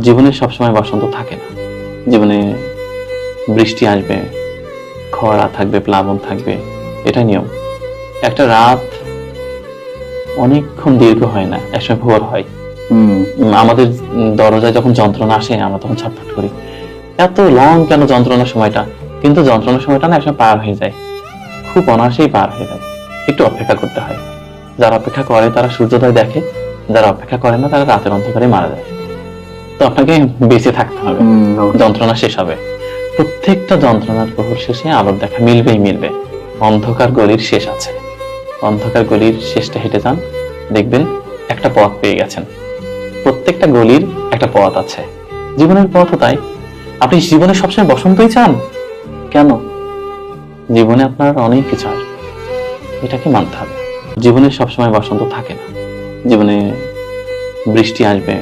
জীবনে সবসময় বসন্ত থাকে না। জীবনে বৃষ্টি আসবে, খরা থাকবে, প্লাবন থাকবে, এটা নিয়ম। একটা রাত অনেকক্ষণ দীর্ঘ হয় না, একসময় ভোর হয়। আমাদের দরজায় যখন যন্ত্রণা আসে আমরা তখন ছটফট করি, এত লং কেন যন্ত্রণার সময়টা? কিন্তু যন্ত্রণার সময়টা না একসময় পার হয়ে যায়, খুব অনায়াসেই পার হয়ে যায়। একটু অপেক্ষা করতে হয়। যারা অপেক্ষা করে তারা সূর্যোদয় দেখে, যারা অপেক্ষা করে না তারা রাতের অন্ধকারে মারা যায়। তো আপনাকে বেঁচে থাকতে হবে, যন্ত্রণা শেষ হবে। প্রত্যেকটা যন্ত্রণার প্রহর শেষে আলোর দেখা মিলবেই মিলবে। অন্ধকার গলির শেষ আছে, অন্ধকার গলির শেষটা হেঁটে যান, দেখবেন একটা পথ পেয়ে গেছেন। প্রত্যেকটা গলির একটা পথ আছে, জীবনের পথও তাই। আপনি জীবনে সবসময় বসন্তই চান কেন? জীবনে আপনার অনেক কিছু আসবে, এটাকে মানতে হবে। জীবনে সবসময় বসন্ত থাকে না। জীবনে বৃষ্টি আসবে,